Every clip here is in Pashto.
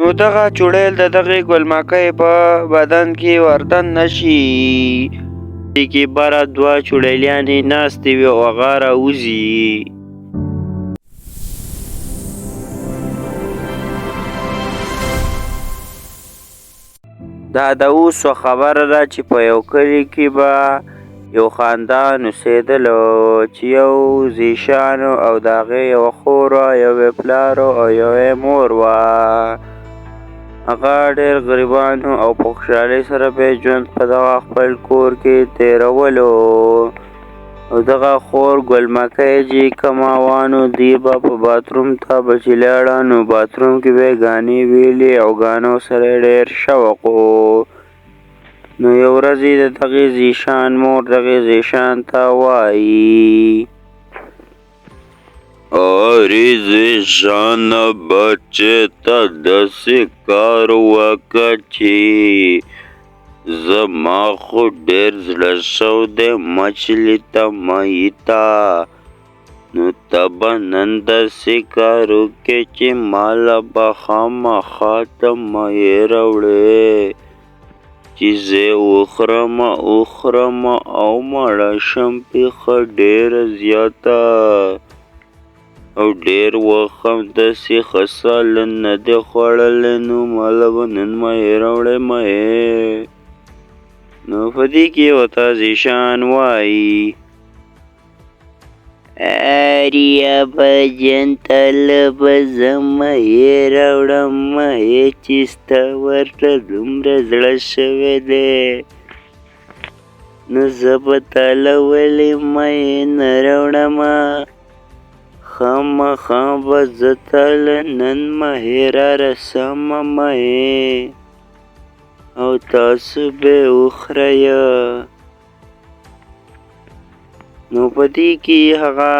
نو دغه چوړیل د دغې ګلمکۍ په بدن کې وردن نشي. دې کې بره دوه چوړیلیانې ناستې وي او هغه راوځي. دا د اوس خبره ده چې په یو کلي کې به یو خاندان اوسېدلو چې یو زیشان او د هغې یوه خور وه، یو یې پلار او یو یې مور وه. هغه ډېر غریبان او په خوشحالۍ سره به یې ژوند په دغه خپل کور کې تېرولو. او دغه خور ګلمکۍ چې کومه وه نو دی به په باتروم ته به چې لاړه نو باتروم کې به یې ګانې ویلې او ګانو سره یې ډېر شوق و. نو یو ورځ یې د دغې زیشان مور دغې زیشان ته وایي: ارې زیشانه بچې ته داسې کار وکړه چې زما خو ډېر زړه شو دی مچلي ته مهي ته. نو ته به نن داسې کار وکړې چې ماله به خامخا ته مهي راوړې چې زه یې وخورم او مړه شم پې ښه ډېره زیاته. او ډېر وخت هم داسې ښه سالن نه دی خوړلی نو ماله به نن مهي راوړې مهي. نو په دې کې ورته زیشان وایي: اریا بجن تله به زه مهي راوړم مهي چې ستا ورته دومره زړه شوی دی نو زه به تاله ولې مهي نه راوړمه. خامخا به زه تاله نن مهي را رسمه مهي او تاسو به یې وخورئ. نو په دې کې هغه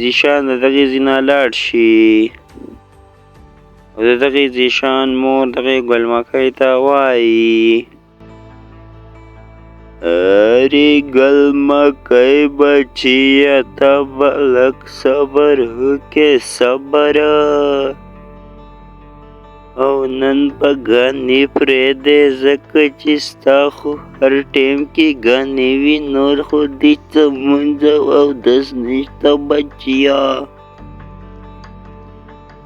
زیشان د دغې ځای نه لاړ شي او د دغې زیشان مور دغې ګلمکۍ ته وایي: ارې ګلمکۍ بچیه ته به لږ صبر وکړې صبره او نن به ګانې پرېږدې ځکه چې ستا خو هر ټایم کې ګانې وي نور خو دې څه مونځ او اودس نشته بچیه.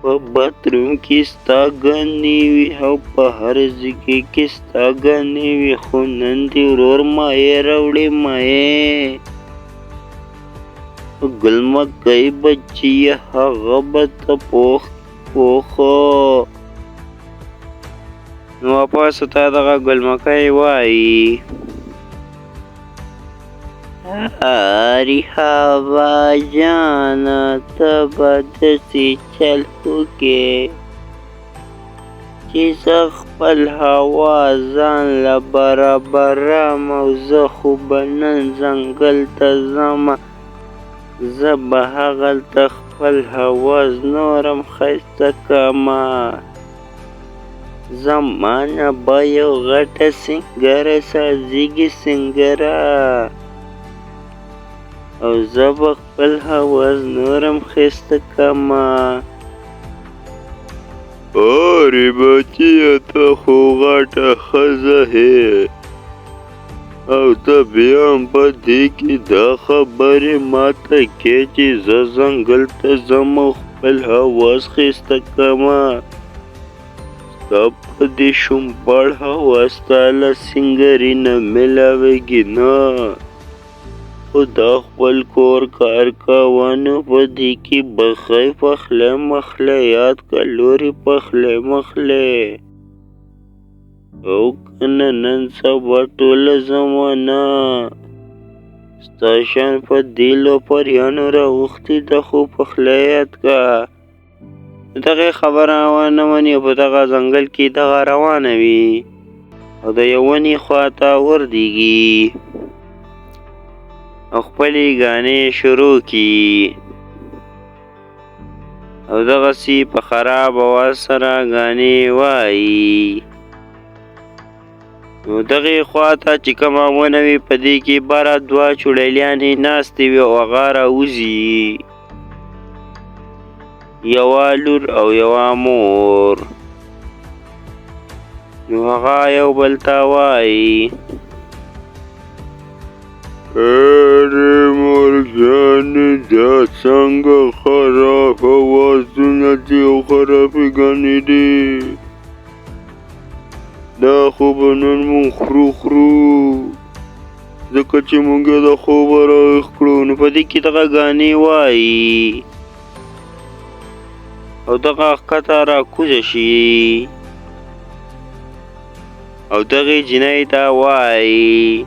په باتروم کې ستا ګانې وي او په هر ځای کې ستا ګانې وي خو نن دې ورور مهي راوړې مهي. ګلمکۍ بچیه هغه به ته پوخه. نو واپس ته دغه ګلمکۍ وایي: ریحابه جانه ته به داسې چل وکړې چې زه خپل هوا ځان له برابرم او زه خو به نن ځنګل ته ځمه. زه به هغلته خپل حواس نورم ښایسته کړمه. زمانه به یو غټه سینګره سازیږي سینګره او زه به خپل حواس نورم ښایسته کړمه. ارې بچیه ته خو غټه ښځه یې او ته بیا هم په دې کې دا خبرې ماته کې چې زه ځنګل ته ځم او خپل حواس ښایسته کړمه. ستا په دې شومپړ حواس ستا له سینګرې نه میلاویږي نه. خو دا خپل کور کار کوه نو په دې کې بخۍ پخلی مخلی یاد کړه لورې پخلی مخلی او که نه نن سبا ټوله زمانه ستا شان په دې لوپریانو راوښتې ده خو پخلی یاد کړه. دغې خبره ونه مني او په دغه ځنګل کې دغه روانه وي او د یو ونې خواته وردېږي او خپلې ګانې شروع کړي او دغسې په خراب اواز سره ګانې وایي. نو دغې خواته چې کومه ونه وي په دې کې بره دوه چوړیلیانې ناستې وي او هغه راوځي. یوه لور او یوه مور. نو هغه یو بل ته وایي ارې مورجانې دا څنګه خراب اوازونه دي او خرابېګانې دي دا خو به نن مونږ خورو ځکه چې مونږ یې د خوبه راویښ کړو نو په دې کې دغه ګانې وایي او دغه ښکته راکوزه شي او دغې جینۍ ته وایي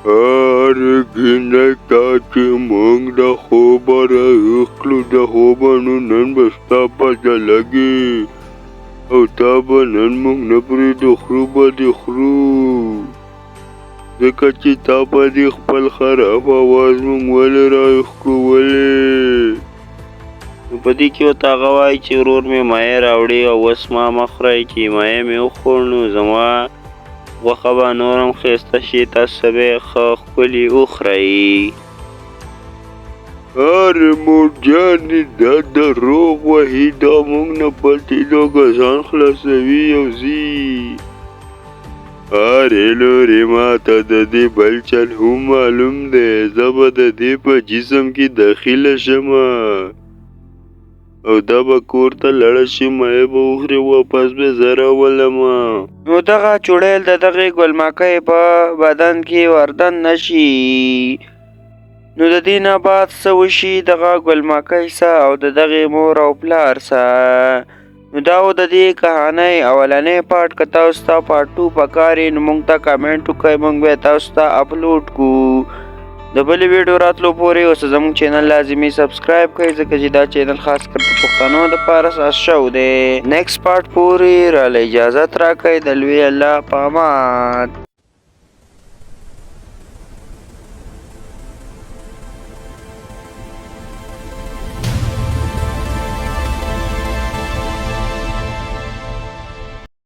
هرې ګینۍ تا چې مونږ د خوبه راویښ کړو د خوبه نو نن به ستا پته لګي او تا به نن مونږ نه پرېږدو خرو به دې خرو ځکه چې تا په دې خپل خراب اواز مونږ ولې راویښ کړو ولې نو په دې کې ورته هغه وایي چې ورور مې مایع راوړي او اوس ما مه خورئ چې مایع مې وخوړ نو زما غوښه به نور هم ښایسته شي تاسو به یې ښه ښکلي وخورئ ارې مورجانې دا دروغ وهي دا موږ نه پټېدو ګزان خلاصوي او ځي ارې لورې ماته د دې بل چل هم معلوم دی زه به د دې په جسم کې داخله شمه او دا به کور ته لاړه شي مایع به وخوري واپس به زه راولمه نو دغه چوړیل د دغې ګلمکۍ په بدن کې وردن نشي نو د دې نه بعد څه وشي دغه ګلمکۍ سه او د دغې مور او پلار سه نو دا و د دې کهانۍ اولنی پارټ که تاسو ته پارټ 2 پکار یې نو موږ ته کمنټ وکړئ موږ به یې تاسو ته اپلوډ کړو د بلې ویډیو راتلو پورې اوس زموږ چینل لازمي سبسکرایب کړئ ځکه چې دا چینل خاص کر د پښتنو دپاره اساس شوی دی نیکسټ پارټ پورې راله اجازت راکړئ د لوی الله په امان